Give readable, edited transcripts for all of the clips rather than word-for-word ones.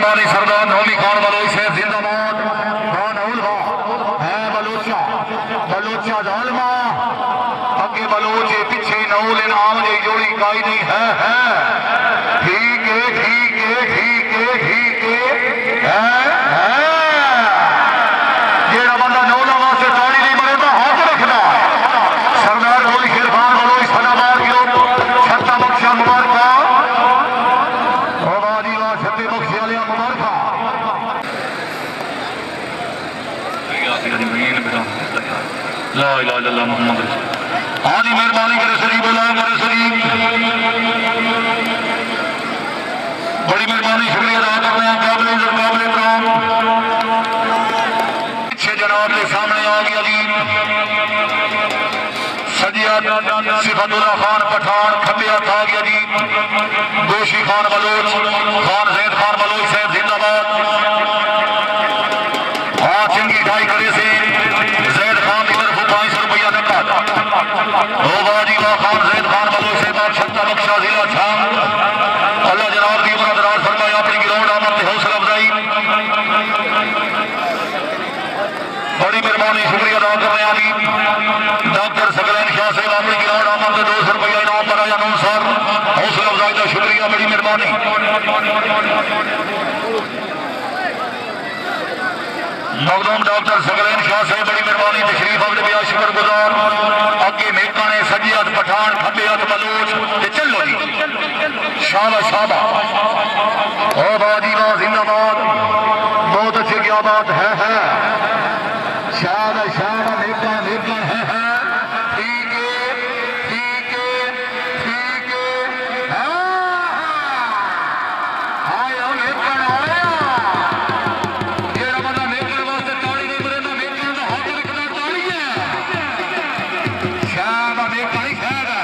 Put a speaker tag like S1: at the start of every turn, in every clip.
S1: मेहरबानी सरदार नौमी खान बलोच से जिंदाबाद है बलोचा बलोचा जालमा अगे बलोच पीछे नौल नाम जी जोड़ी काई नहीं है ठीक है ठीक है ठीक है ठीक है जेड़ा बंदा नौला वास्ते ताली नहीं बनेगा हाथ रखना सरदार नौली शेर खान बलोच सलाबाद गिरो छत्ता बख्शा मुबारक ला इलाहा इल्लल्लाह मुहम्मद आदि मेहरबानी करे सरी बोला करे सरी बड़ी मेहरबानी शुक्रिया अदा करते हैं काबिल इकराम पीछे जनाब के सामने आ गया जी सजिया सिफतुल्लाह खान पठान खब्बे हाथ आ गया जी दोषी खान बलोच खान जैद खान बलोच साहब जिंदाबाद हाँ चंगी ढाई करे से जैद खान की तरफ 500 रुपया नकद ओ बाजी वाह खान जैद खान बलोच से बात छत्ता बख्शा जिला छाम अल्लाह जनाब की उम्र दराज फरमाए अपनी ग्राउंड आमद की हौसला अफजाई बड़ी मेहरबानी शुक्रिया अदा कर रहे हैं जी डॉक्टर सकलैन शाह साहब अपनी ग्राउंड आमद के 200 रुपया इनाम पर आया अनुसार हौसला अफजाई का शुक्रिया बड़ी मेहरबानी मखदूम डॉक्टर सकलैन शाह साहब बड़ी मेहरबानी तशरीफ अपने बिया शुक्रगुजार अगे मेका ने सजी हाथ पठान खब्बे हाथ बलोच चलो जी शाबा शाबा ओ बाजी वाह जिंदाबाद बहुत अच्छी क्या बात है शाबा शाबा मेका मेका है ठीक है ठीक है ठीक है हाय हम मेका आया जेड़ा बंदा मेकन वास्ते ताली नहीं मरेंदा मेकन दा हक रखना ताली है शाबा मेका नहीं खाएगा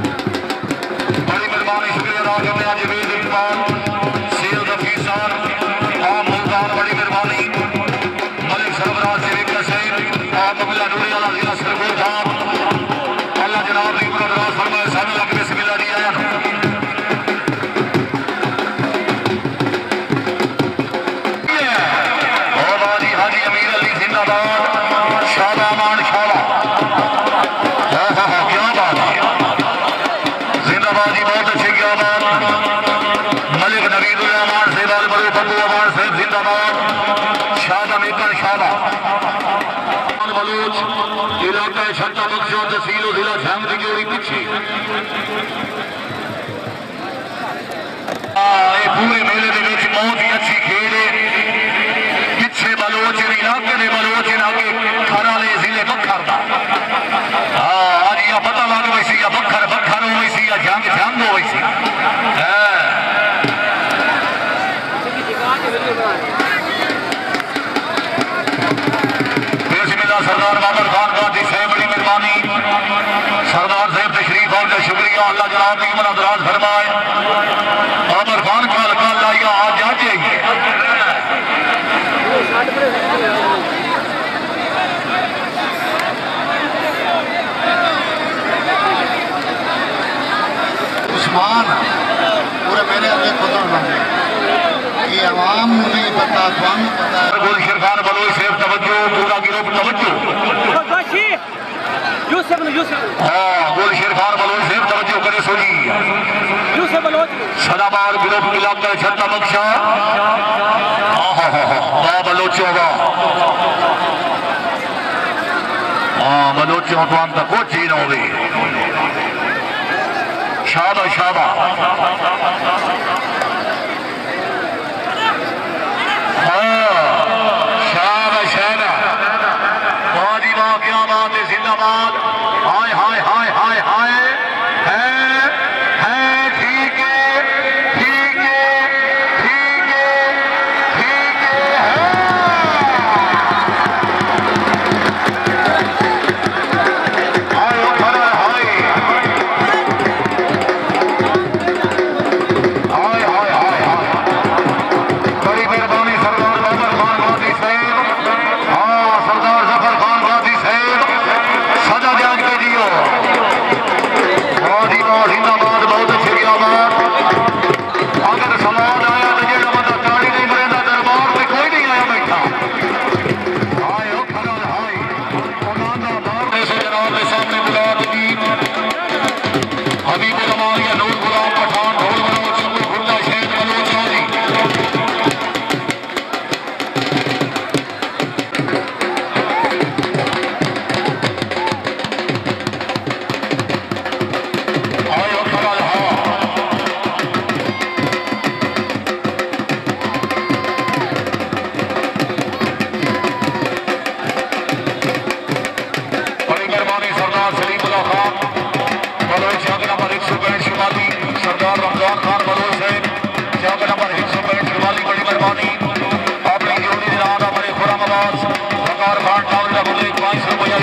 S1: बड़ी मेहरबानी शुक्रिया अदा करते हैं जवेद इकबाल सेल रफीसान आम मुल्तान बड़ी मेहरबानी मलिक सरबराज से वेका सैन आप मगला नूरी वाला जिला सरगोर साहब अल्लाह जनाब की उम्र दराज फरमाए सानू लग बिस्मिल्लाह दी आया हाजी अमीर अली जिंदाबाद शाबा मान शाबा क्या बात है जिंदाबाद जी बहुत अच्छी क्या बात मलिक नवीदुल्लाह अमान साहब अल बरू पप्पू अमान साहब जिंदाबाद शाबा मेकर शाबा बलूच इलाका छत्ता बख्शो तहसील जिला झांग की जोड़ी पीछे पूरे मेले के बहुत ही अच्छी खेल है पिछे बलोच इलाके ने बलोच इलाके खाना ने जिले बखर का आज यह पता लग वैसी या बखर बखर हो वैसी या जंग जंग हो वैसी बिस्मिल्लाह सरदार बाबर खान गांधी साहब बड़ी मेहरबानी सरदार साहब तशरीफ और शुक्रिया अल्लाह जनाब की उम्र दराज फरमाए बाबर खान कल कल आइया आज जा जाइए
S2: उस्मान पूरे मेरे अंदर पता ये आवाम नहीं पता स्वामी पता है
S1: गुल शेरखान बलोच साहब तवज्जो पूरा गिरोह तवज्जो हाँ गुल शेरखान बलोच साहब तवज्जो करे सोजी सदाबाद गिरोह इलाका छत्ता बख्शा वाह बलोचो वाह हाँ बलोचो तो हम तक कुछ ही ना हो गई शाबा शाबा शाबा शाबा वादी वाह क्या बात है जिंदाबाद हाय हाय हाय हाय हाय है ठीक है ठीक है ठीक है ठीक है हाय खड़ा हाय हाय हाय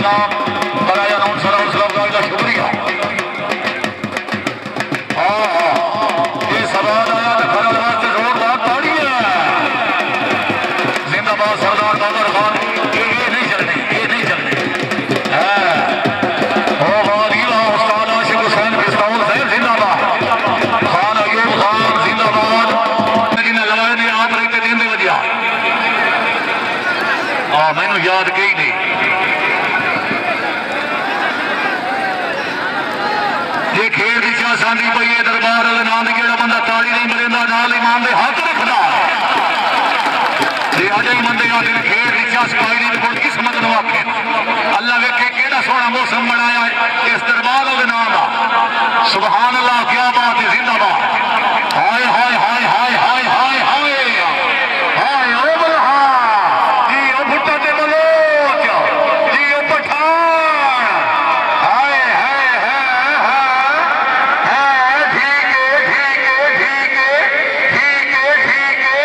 S1: इनाम बराया अनाउंसर हौसला अफजाई का शुक्रिया। ये सवाल आया तो खड़ा वास्ते जोरदार ताड़ी है। जिंदाबाद सरदार बाबर खान। ये नहीं चलने, ये नहीं चलने। ओ वारीला उस्ताद आशिक हुसैन पिस्तौल साहब जिंदाबाद। खान अयूब खान जिंदाबाद। लेकिन लगाए ने आप रहते दिन दे वजह मैनू याद कही नहीं। ये खेल की चाह सांधी पई है दरबार वाले नाम की जेड़ा बंदा ताली नहीं मरेंदा नाल ईमान दे हक रखदा जे अजे बंदे आ जिन्हें खेल की चाह सपाई दी कोई किस्मत नु आखे अल्लाह वेखे केड़ा सोहना मौसम बनाया इस दरबार वाले नाम दा। सुभान अल्लाह क्या बात है जिंदाबाद। हाय हाय हाय हाय हाय हाय हाय हाय ओ बलहा जी ओ भुट्टा ते बलोच जी ओ पठान हाय हाय हाय ठीक है ठीक है ठीक है ठीक है ठीक है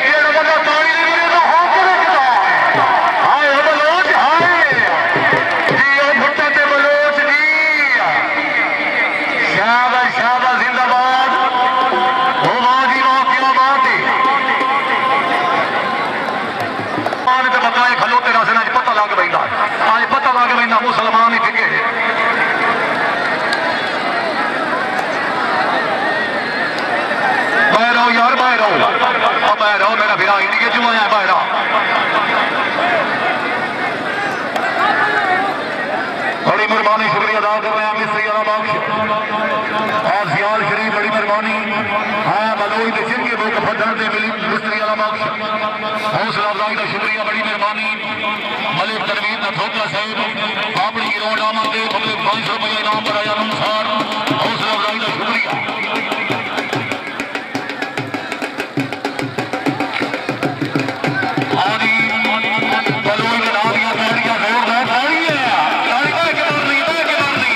S1: जेड़ा बंदा ताड़ी नहीं मरेंदा हक रखदा हाय ओ बलोच हाय जी ओ भुट्टा ते बलोच जी शाबाश शाबाश जिंदाबाद। ओ वाह जी वाह क्या बात है। मान ते बकाए खलोते रसन आज पता लग पैंदा आज पता लग पैंदा मुसलमान ही फिके बाहर आओ यार बाहर आओ मेरा फिर इंडिया क्यों आया बाहर आओ। बड़ी मेहरबानी शुक्रिया अदा कर रहे हैं मिस्त्री अला बख्श और जियाल शरीफ बड़ी मेहरबानी। हाँ बलोई के चिर के लोग फटन से मिली मिस्त्री अला बख्श हौसला अफजाई का शुक्रिया बड़ी मेहरबानी। मलिक तनवीर नथोका साहब अपनी गिरोड आमद दे बदले 500 रुपया इनाम बनाया अनुसार हौसला अफजाई का शुक्रिया। बलोई के नाम दिया ताड़ियां जोरदार ताड़ी है ताड़ी बह के मार दी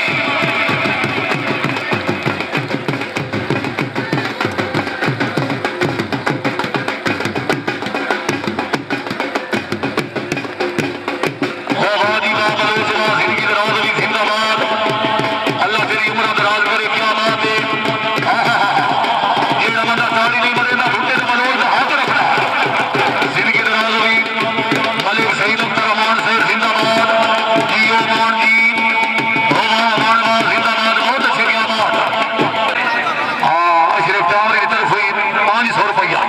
S1: अल्लाह तेरी उम्र दराज करे क्या बात है। जेड़ा बंदा ताड़ी नहीं मरेंदा भुट्टे ते बलोच दा हक रखदा जिंदगी दराज हुई। मलिक सईद अख्तर अमान साहब जिंदाबाद जी ओ मान जी ओ अमान जिंदाबाद बहुत अच्छे क्या बात। अशरफ टामरी की तरफ हुई 500 रुपया।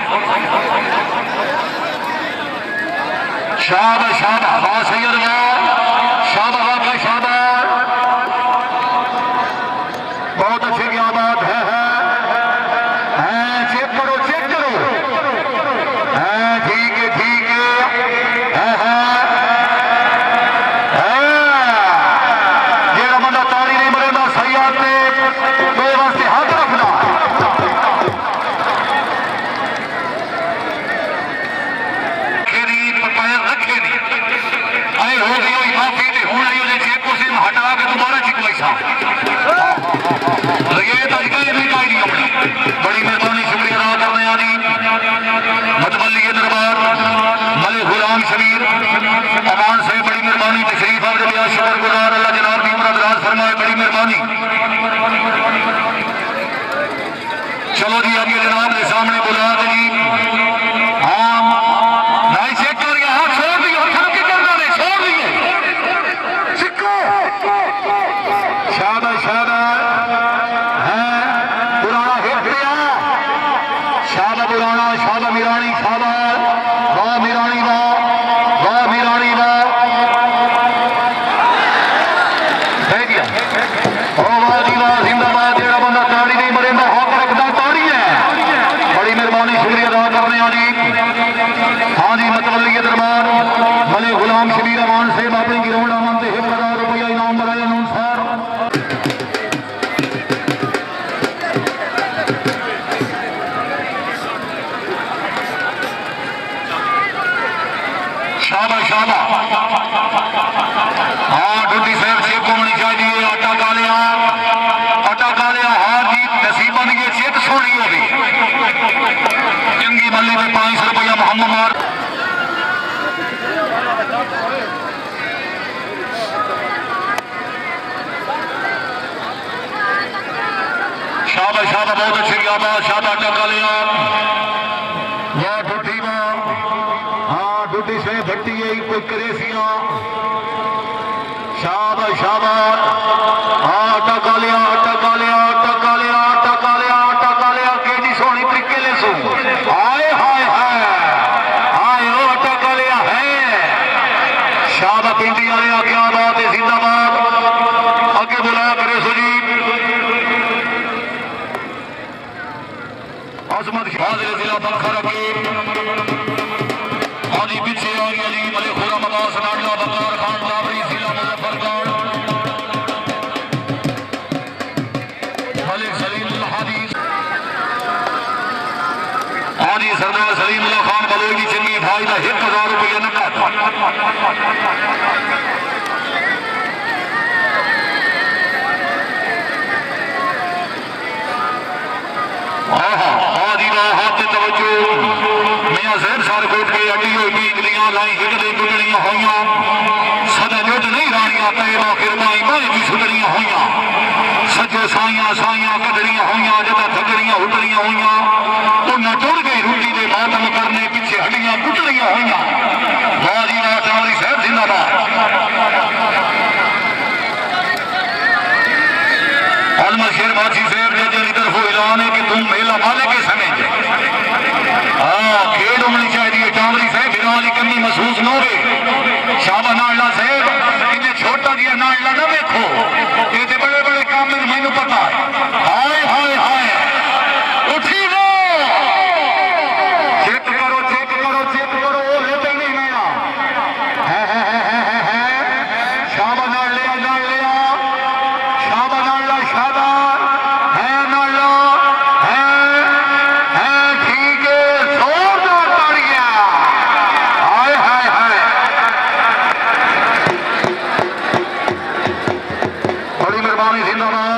S1: शाबाश शाबाश वाह सैयद वाह शाबाश वाह शाबाश बहुत अच्छी क्या बात है चेक करो ठीक है जेड़ा बंदा ताड़ी नहीं मरेंदा सही आते बेवास्ते हाथ रखना। पैर रखे नहीं अरे हो गई माफी नहीं होना चेक को सिर्फ हटा के दोबारा चिकवाई साहब ये तरीका ये भी काई नहीं अपनी बड़ी मेहरबानी शुक्रिया अदा करने आनी मतवल्ली दरबार मलिक गुलाम शबीर अमान से बड़ी मेहरबानी तशरीफ आप जब शुक्र गुजार अल्लाह जनाब की उम्र दराज फरमाए बड़ी मेहरबानी। चलो जी आगे जनाब के सामने बुला दे जी। हाँ नहीं चेक कर गया हाँ छोड़ दिए की करना नहीं छोड़ दिए सिक्को शाबाश शाबाश पुराना हिट गया शाबाश पुराना शाबाश मिरानी शाबाश वाह मिरानी वाह मिरानी वाह गया ओ वाह जी वाह जिंदाबाद जेड़ा बंदा ताड़ी नहीं मरेंदा हक रखदा ताड़ी है बड़ी मेहरबानी शुक्रिया अदा करने आ जी। हाँ जी मतवल्ली दरबार मलिक गुलाम शबीर अमान साहब अपनी गिरोड आमद से 1000 रुपया इनाम बनाया अनुसार। शाबाश शाबाश हाँ ड्यूटी साहब चेक होनी चाहिए आटा कालिया हार जीत नसीबा की चेक सोनी होगी चंगी मल्ली में 500 रुपया मोहम्मद मार बहुत अच्छी शाबाश टका लिया वाह ठुठी वाह हाँ ठुठी से भट्टी है कोई करेसिया शाबाश शाबाश हाँ टका लिया टका लिया टका लिया टका लिया टका लिया केडी सोहनी तरीके ले सो हाय हाय हाय हाय ओ टका लिया है शाबाश पिंडी वाले क्या बात है जिंदाबाद आगे बुला करे सो जी अजमत हाजिर जिला पंखा रखे हाजी पीछे आ गया जी मलिक खुरम अब्बास नाडला बकार खान बाबरी जिला मुजफ्फरगढ़ मलिक सलीम हाजी हाजी सरदार सलीम खान बलोगी चंगी भाई का 1000 रुपया नकद सज्जो साइया साइया कटड़िया हुई जदा थगड़िया उटड़िया हुई उन्हें टुर गई रोटी के मातम करने पिछे हड्डियां कुटड़िया हुई बाजी टावरी साहब जिंदाबाद अलमद शेर बाजी साहब जज की तरफ ऐलान है कि तुम मेला माले के समय हाँ खेड होनी चाहिए टावरी साहब फिर वाली कमी महसूस न हो शाबा नाला साहब इन्हें छोटा जिहा नाला ना देखो ये बड़े बड़े काम में मैनू पता हाय हाय हाय उठी वो चेक करो चेक करो चेक करो वो लेते नहीं मेरा शाबा नाल लिया शाबा नाला शाबा है नाला है ठीक है जोरदार तालियां हाय हाय हाय बड़ी मेहरबानी जिंदाबाद